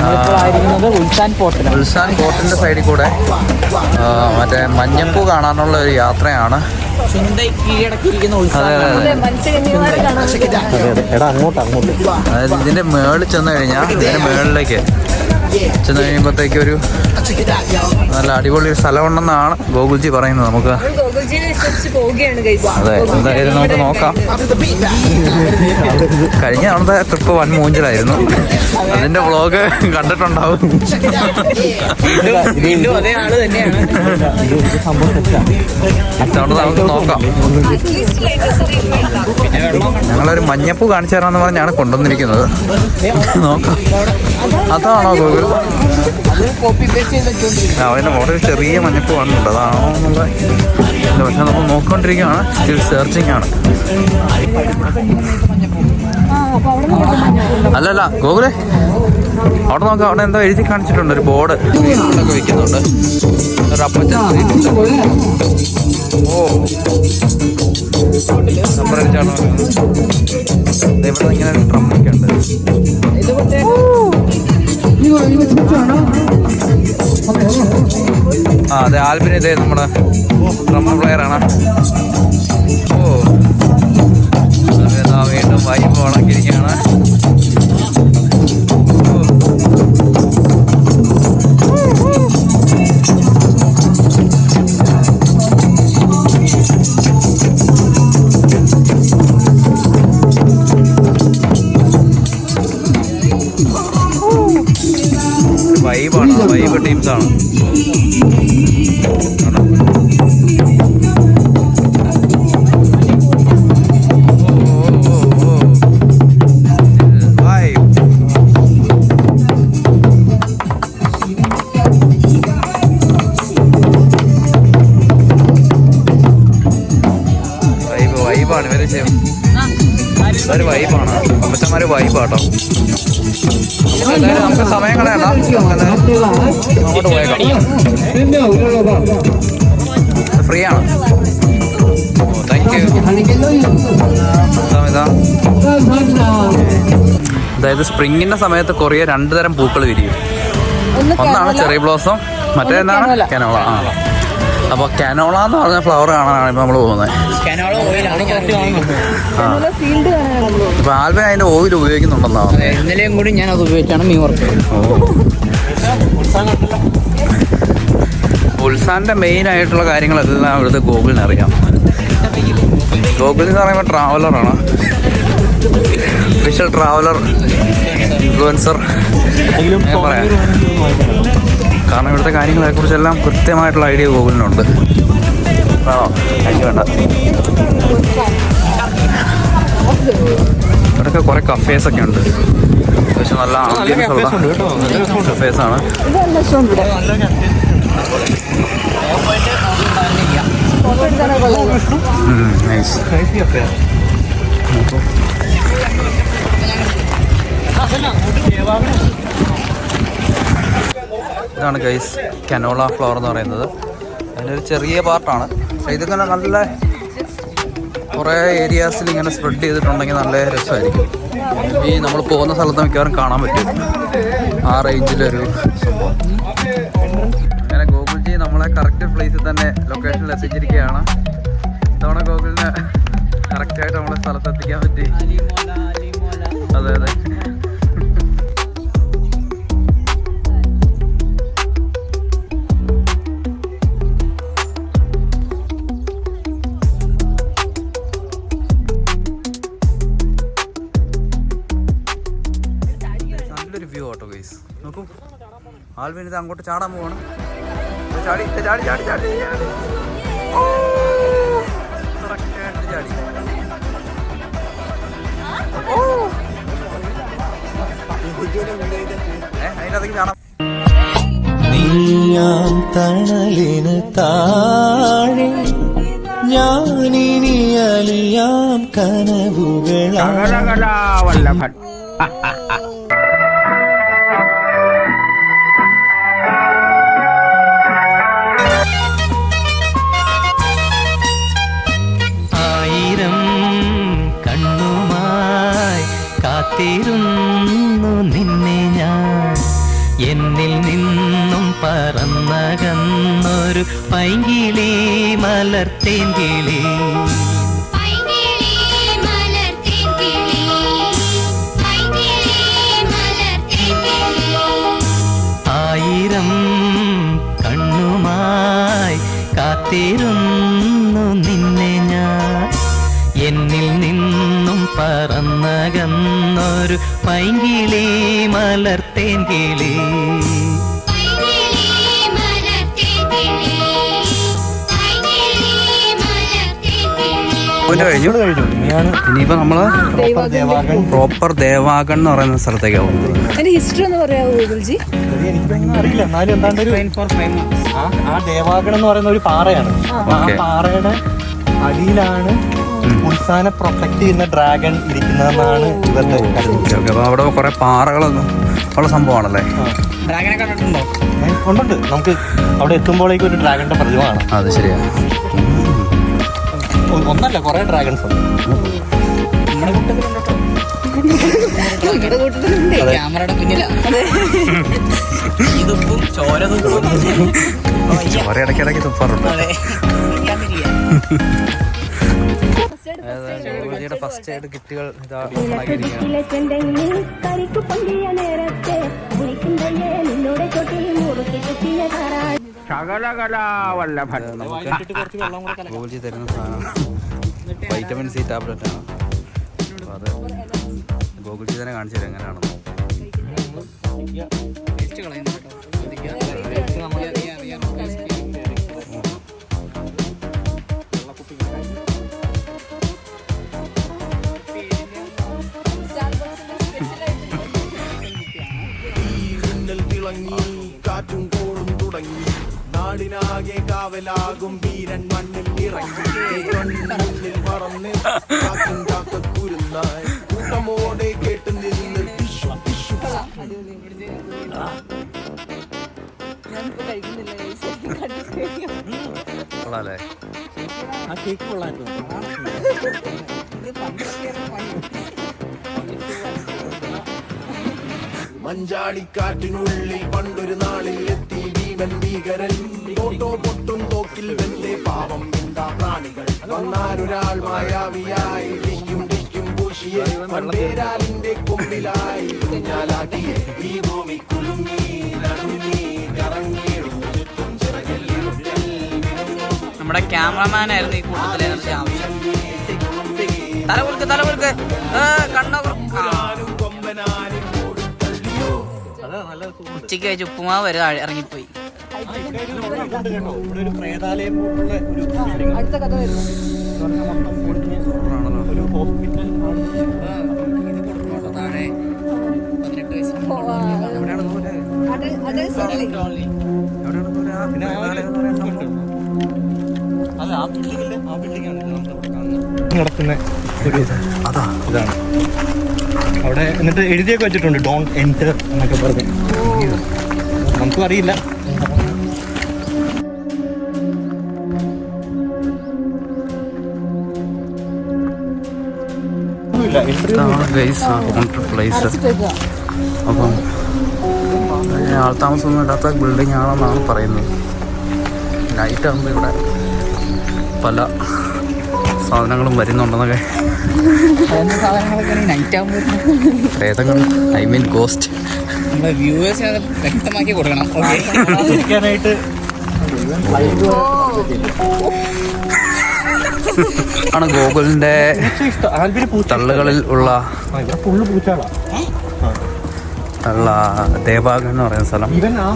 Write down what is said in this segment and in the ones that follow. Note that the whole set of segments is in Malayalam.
നമ്മളിപ്പോൾ ഉൾസാൻ പോർട്ടിൻ്റെ സൈഡിൽ കൂടെ മറ്റേ മഞ്ഞപ്പൂ കാണാനുള്ള ഒരു യാത്രയാണ്. അതായത് ഇതിൻ്റെ മേളിൽ ചെന്ന് കഴിഞ്ഞാൽ ഇതിൻ്റെ മേളിലേക്ക് ചെന്ന് കഴിയുമ്പോഴത്തേക്ക് ഒരു നല്ല അടിപൊളി ഒരു സ്ഥലമുണ്ടെന്നാണ് ഗോകുൽജി പറയുന്നത്. നമുക്ക് അതെ, എന്തായാലും നമുക്ക് നോക്കാം. കഴിഞ്ഞ തവണത്തെ ട്രിപ്പ് വൻ മൂഞ്ചലായിരുന്നു. അതിന്റെ വ്ളോഗ് കണ്ടിട്ടുണ്ടാവും. നമുക്ക് നോക്കാം. ഞങ്ങളൊരു മഞ്ഞപ്പൂ കാണിച്ചു തരാമെന്ന് പറഞ്ഞാണ് കൊണ്ടുവന്നിരിക്കുന്നത്. നോക്കാം, അതാണോ ഗോകുൽ? അതിന്റെ മോഡൽ ചെറിയ മഞ്ഞപ്പൂ കാണുന്നുണ്ട്, അതാണോ എന്നുള്ള. പക്ഷെ നമ്മൾ നോക്കിക്കൊണ്ടിരിക്കുകയാണ്, സ്റ്റിൽ സെർച്ചിങ് ആണ്. അല്ലല്ല ഗോകുലേ, അവിടെ നോക്കാം. അവിടെ എന്താ എഴുതി കാണിച്ചിട്ടുണ്ട്, ഒരു ബോർഡ് ഒക്കെ വെക്കുന്നുണ്ട്. ഒരു അപ്പച്ചൻ നമ്പർ അടിച്ചാണോ? ഇവിടെ ഇങ്ങനെ ഒരു ഡ്രമ്മൊക്കെ ഉണ്ട്. ആ അതെ, ആൽബിൻ ഇതേ നമ്മുടെ ഡ്രമ്മ പ്ലെയറാണ്. വീണ്ടും വൈബ് ഉണക്കിയിരിക്കുകയാണ്. വൈബാണ്, വൈബ് ടീംസാണ്. വൈബാണ് ഇവര് ചെയ്യും. ഒരു വൈബാണ്, അമ്മച്ചന്മാര് വൈബാട്ടോ. നമുക്ക് സമയം കളയണ്ട, അങ്ങോട്ട് പോയേക്കാം. ഫ്രീ ആണ്. Thank you. അതായത് സ്പ്രിങ്ങിന്റെ സമയത്ത് കുറേ 2 തരം പൂക്കൾ വിരിയും. ഒന്നാണ് ചെറി ബ്ലോസം, മറ്റേതാണ് കനോള. ആ, അപ്പോൾ കനോള എന്ന് പറഞ്ഞ ഫ്ലവർ കാണാനാണ് ഇപ്പോൾ നമ്മൾ പോകുന്നത്. ഇപ്പൊ ആൽബിൻ അതിന്റെ ഓയിൽ ഉപയോഗിക്കുന്നുണ്ടെന്നാണ്. ഇന്നലെയും കൂടി ഞാൻ അത് ഉപയോഗിച്ചാണ് മീൻ വറുത്തത്. ഉൾസാന്റെ മെയിൻ ആയിട്ടുള്ള കാര്യങ്ങളെല്ലാം ഇവിടുത്തെ ഗോകുലിന് അറിയാം. ഗോകുൽ എന്ന് പറയുമ്പോൾ ട്രാവലറാണ്, ഒഫീഷ്യൽ ട്രാവലർ, ഇൻഫ്ലുവൻസർ പറയാം. കാരണം ഇവിടുത്തെ കാര്യങ്ങളെക്കുറിച്ചെല്ലാം കൃത്യമായിട്ടുള്ള ഐഡിയ ഗോകുലിനുണ്ട്. ആണോ? എനിക്ക് വേണ്ട. ഇവിടെയൊക്കെ കുറേ കഫേസൊക്കെ ഉണ്ട്. പക്ഷെ നല്ല ആംബിയൻസ് ഉള്ള കഫേസാണ്. നൈസ്. ഇതാണ് ഗൈസ് കനോള ഫ്ലവർ എന്ന് പറയുന്നത്. അതിനൊരു ചെറിയ പാർട്ടാണ്. പക്ഷേ ഇതിങ്ങനെ നല്ല കുറേ ഏരിയാസിൽ ഇങ്ങനെ സ്പ്രെഡ് ചെയ്തിട്ടുണ്ടെങ്കിൽ നല്ല രസമായിരിക്കും. ഈ നമ്മൾ പോകുന്ന സ്ഥലത്ത് മിക്കവാറും കാണാൻ പറ്റും ആ റേഞ്ചിലൊരു സംഭവം. അങ്ങനെ ഗോകുൽജി നമ്മളെ കറക്റ്റ് പ്ലേസിൽ തന്നെ ലൊക്കേഷനിൽ എത്തിച്ചിരിക്കുകയാണ്. ഇത്തവണ ഗോകുലിന് കറക്റ്റായിട്ട് നമ്മളെ സ്ഥലത്ത് എത്തിക്കാൻ പറ്റി. അതെ അതെ. വ്യൂ ആട്ടോ ഗൈസ്. നോക്കൂ, ആൽവിൻ ഇത് അങ്ങോട്ട് ചാടാൻ പോവാണ്. ചാടി ചാടി ചാടി ചാടി കറക്റ്റായിട്ട് ചാടി. അതിനകത്തേക്ക് ചാടാം. നീയാം തണലിന് താഴെ ഞാനിനി അലിയാം കനവുകളാവല്ലഭൻ. ആയിരം കണ്ണുമായി കാത്തിരുന്നു നിന്നെ ഞാൻ എന്നിൽ നിന്നും പറന്നകന്നൊരു പൈങ്കിളി മലർത്തേങ്കിളി ആയിരം കണ്ണുമായി കാത്തിരുന്നു നിന്നെ ഞാൻ എന്നിൽ നിന്നും പറന്നകന്നൊരു പൈങ്കിളി മലർത്തേങ്കിളി കഴിഞ്ഞു. ഇനിയിപ്പോ നമ്മള് പ്രോപ്പർ ദേവാഗൺ എന്ന് പറയുന്ന സ്ഥലത്തേക്ക് പോകുന്നത്. ഹിസ്റ്ററി ഒന്ന് പറയാമോ ഗൂഗിൾജി? എനിക്കൊന്നും അറിയില്ല, എന്നാലും എന്താണ്ട് ആ ദേവാഗൺ എന്ന് പറയുന്ന ഒരു പാറയാണ്. ആ പാറയുടെ അടിയിലാണ് ഉത്സാനെ പ്രൊട്ടക്ട് ചെയ്യുന്ന ഡ്രാഗൺ ഇരിക്കുന്നതെന്നാണ് ഇവരുടെ കരുതുന്നത്. അപ്പൊ അവിടെ കുറെ പാറകളൊന്നും ഉള്ള സംഭവമാണല്ലേ? ഡ്രാഗനെ കണ്ടിട്ടുണ്ടോ? ഉണ്ട്. നമുക്ക് അവിടെ എത്തുമ്പോഴേക്കും ഒരു ഡ്രാഗണിന്റെ പ്രതിമയാണ്. അത് ശരിയാണ്. ഒന്നല്ല, കുറെ ഡ്രാഗൺസ് ഉണ്ട്. നമ്മുടെ കൂട്ടത്തിലുണ്ട്. ക്യാമറയുടെ പിന്നിലാ. ഇതുപ്പും ചോര തുപ്പും ചോര ഇടയ്ക്കിടയ്ക്ക് തുപ്പാറുണ്ട്. ഫസ്റ്റ് എയ്ഡ് കിറ്റുകൾ ഇതാ ഗോകുൽജി തരുന്ന സാധനം വൈറ്റമിൻ സി ടാബ്ലറ്റ് ആണ്. അത് ഗോകുൽജി തന്നെ കാണിച്ചു തരും എങ്ങനെയാണെന്ന്. കാറ്റും കോളും തുടങ്ങി നാടിനാകെ കാവലാകും വീരൻ മണ്ണിൽ ഇറങ്ങി പറന്ന് കാക്കും കാക്കുരുന്നായി കൂട്ടമോടെ കേട്ട് നിന്ന് ടിഷു ടിഷു. കൊള്ളാല്ലേ? ആ കേക്ക് കൊള്ളായിരുന്നു. മഞ്ചാടിക്കാറ്റിനുള്ളിൽ പണ്ടൊരു നാളിൽ എത്തി ഭീമൻ ഭീകരൻ തോട്ടോ പൊട്ടും തോക്കിൽ വെന്തേ പാവം എന്താ പ്രാണികൾ വന്നാരൊരാൾ മായാവിയായി ഡിക്കും ഡിക്കും പൂശിയെ പണ്ടേരാലിന്റെ കൊമ്പിലായി കുഞ്ഞാലാക്കിയെ ഈ ഭൂമി കുലുങ്ങി നടുങ്ങി കറങ്ങിയിടും ചുറ്റും ചിറകല്ലിരുട്ടൽ നമ്മുടെ ക്യാമറമാനായിരുന്നു ഈ കൂട്ടത്തിലെ ആവശ്യം. തലകുറുക്ക് കണ്ണോ ഉച്ചയ്ക്ക് കഴിച്ച് ഉപ്പുമാവ് വരെ ഇറങ്ങിപ്പോയി. അടുത്ത കഥ വരുന്നു. താഴെ 18 വയസ്സ് നടത്തുന്ന ഒരു ഇതാണ്. അവിടെ എന്നിട്ട് എഴുതിയൊക്കെ വെച്ചിട്ടുണ്ട് ഡോണ്ട് എൻറ്റർ എന്നൊക്കെ പറഞ്ഞു. നമുക്കും അറിയില്ല. പ്ലേസ്. അപ്പം ആൾത്താമസമൊന്നും ഇടാത്ത ബിൽഡിംഗ് ആണെന്നാണ് പറയുന്നത്. നൈറ്റ് ആകുമ്പോൾ ഇവിടെ പല സാധനങ്ങളും വരുന്നുണ്ടെന്നൊക്കെ. പ്രേതങ്ങൾ, ഐ മീൻ ഗോസ്റ്റ്. നമ്മുടെ വ്യൂവേഴ്സിനെ അത് വ്യക്തമാക്കി കൊടുക്കണം. ആണ് ഗോകുലിന്റെ തള്ളുകളിൽ ഉള്ള ദേവാഗൺ എന്ന് പറയുന്ന സ്ഥലം. ഇവൻ ആ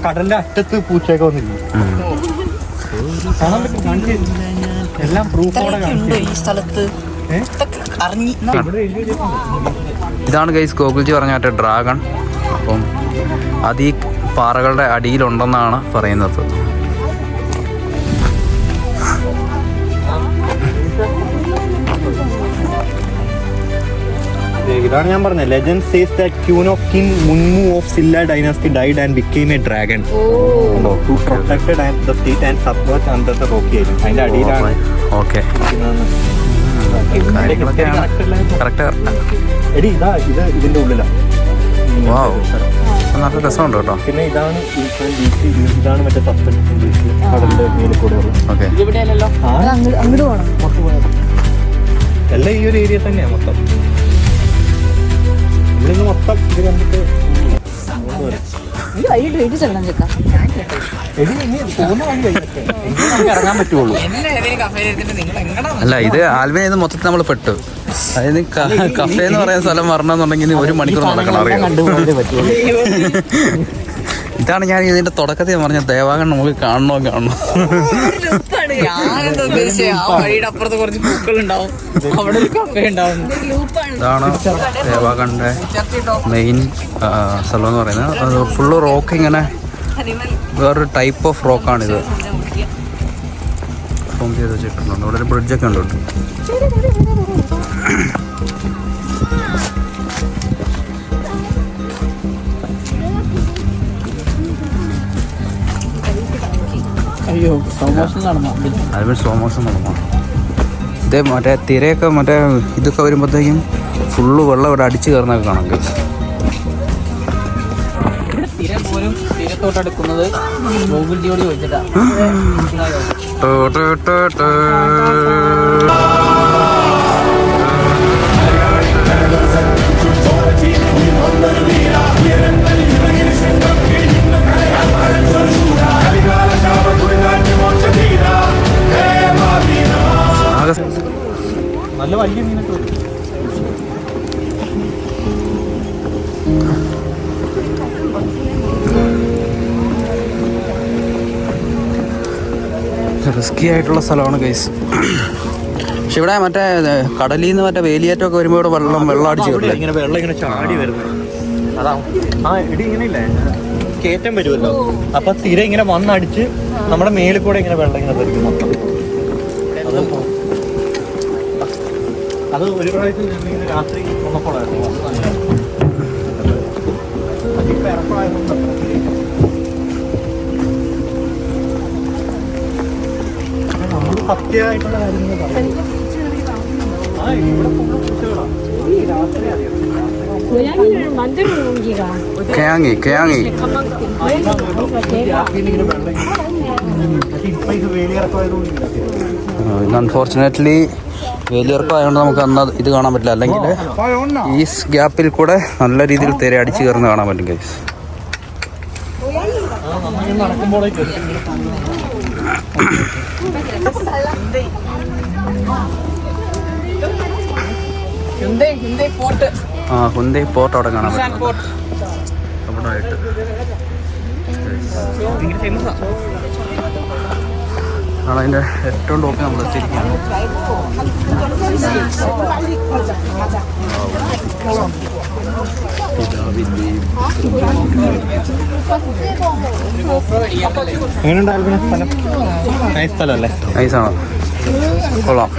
കടലിന്റെ അറ്റത്ത് പൂച്ചയൊക്കെ വന്നില്ല. എല്ലാം പ്രൂഫോടെ ഈ സ്ഥലത്ത് ഇതാണ് ഗൈസ് ഗോകുൽജി പറഞ്ഞ മറ്റേ ഡ്രാഗൺ. അപ്പം അത് ഈ പാറകളുടെ അടിയിലുണ്ടെന്നാണ് പറയുന്നത്. ഇതാണ് ഞാൻ പറഞ്ഞത്. Legend says that queen of King Munmu of Silla dynasty died and became a dragon to protected and the state and subvert under the rocky area. അതിന്റെ അടിയിലാണ്. ഓക്കെ. കാര്യങ്ങളൊക്കെ കറക്റ്റ്. എടി ഇതിന്റെ ഉള്ളിലാ. വാവ്, നല്ല രസമുണ്ട് കേട്ടോ. പിന്നെ ഇതാണ് ഇതാണ് മറ്റേ സസ്പെൻഷൻ ബീച്ച് കടലിന്റെ മേലെ കൂടെ ഉള്ളത്. ഓക്കെ, ഇവിടെയല്ലോ. അങ്ങോട്ട് പോകണം. എല്ലാം ഈ ഒരു ഏരിയ തന്നെയാ മൊത്തം. ഇവിടുന്ന് മൊത്തം ഇത് കണ്ടിട്ട് ഈ വഴി ഡേറ്റ് ചെല്ലാൻ ചെക്കാം. ഇറങ്ങാൻ പറ്റുള്ളൂ. അല്ല, ഇത് ആൽവിനെ ഇത് മൊത്തത്തിൽ നമ്മൾ പെട്ടു. അതായത് കഫേ എന്ന് പറയുന്ന സ്ഥലം വരണമെന്നുണ്ടെങ്കിൽ 1 മണിക്കൂർ നടക്കണം, അറിയാം. ഇതാണ് ഞാൻ ഇതിന്റെ തുടക്കത്തിൽ പറഞ്ഞ ദേവാകൻ നമുക്ക് കാണണോ. ഞാനെന്താ ഉദ്ദേശിച്ചത്, ആ വഴിയുടെ അപ്പുറത്ത് കുറച്ച് പൂക്കളുണ്ടാവും, അവിടെ ഒരു കഫേ ഉണ്ടാവും. ഇതാണ് ദേവാകണ്ടെ മെയിൻ സ്ഥലം എന്ന് പറയുന്നത്. അത് ഫുള്ള് റോക്ക്, ഇങ്ങനെ വേറൊരു ടൈപ്പ് ഓഫ് റോക്കാണിത്. ഫോം ചെയ്ത് വെച്ചിട്ടുണ്ട്. ഇവിടെ ഒരു ബ്രിഡ്ജൊക്കെ ഉണ്ട് കേട്ടോ. അയ്യോ, സ്ലോമോഷൻ നടന്നോ? അതിന് സ്ലോ മോഷൻ നടന്നോ? ഇതേ മറ്റേ തിരയൊക്കെ മറ്റേ ഇതൊക്കെ വരുമ്പോഴത്തേക്കും ഫുള്ള് വെള്ളം ഇവിടെ അടിച്ചു കയറുന്നൊക്കെ കാണാം. തിര പോലും തീരത്തോട്ടടുക്കുന്നത് ഗോകുൽജിയോട് ചോദിച്ചിട്ടാ. നല്ല വലിയ മീനൊക്കെ വരും. റിസ്കി ആയിട്ടുള്ള സ്ഥലമാണ് ഗൈസ്. പക്ഷെ ഇവിടെ മറ്റേ കടലിൽ നിന്ന് മറ്റേ വേലിയേറ്റമൊക്കെ വരുമ്പോൾ ഇവിടെ വെള്ളം അടിച്ച് കയറില്ലേ? ഇങ്ങനെ വെള്ളം ഇങ്ങനെ ചാടി വരുന്നത് അതാ. ഇടി ഇങ്ങനെ ഇല്ലേ, കയറ്റം വരുമല്ലോ. അപ്പൊ തിര ഇങ്ങനെ വന്നടിച്ച് നമ്മുടെ മേലിൽ കൂടെ ഇങ്ങനെ വെള്ളം ഇങ്ങനെ തെറിക്കും മൊത്തം. അത് ഒരു പ്രാവശ്യം ഇങ്ങനെ രാത്രി വന്നപ്പോഴായിരുന്നു. അതിപ്പോ ഇറപ്പായതുകൊണ്ട് നമ്മൾ സത്യമായിട്ടുള്ള കാര്യങ്ങൾ പറയും. ഇവിടെ ഫുള്ള് പൂച്ചകളാണ്. ഈ രാത്രി അറിയാം. 고양이를 만드는 용기가. കേങ്ങി ഇന്ന് അൺഫോർച്ചുനേറ്റ്ലി വേലിയിറക്കം ആയതുകൊണ്ട് നമുക്ക് അന്ന് ഇത് കാണാൻ പറ്റില്ല. അല്ലെങ്കിൽ ഈ ഗ്യാപ്പിൽ കൂടെ നല്ല രീതിയിൽ തിര അടിച്ച് കയറുന്ന കാണാൻ പറ്റും ഗൈസ്. ഹുന്ദൈ പോർട്ട് അവിടെ കാണാൻ പറ്റും. അവിടെ ആയിട്ട് ആണ് അതിൻ്റെ ഏറ്റവും ടോപ്പിൽ നമ്മൾ എത്തിയിരിക്കുകയാണ്. എങ്ങനെയുണ്ടായിരുന്നു സ്ഥലം? നൈസ് സ്ഥലമല്ലേ? നൈസാണ്, കൊള്ളാം.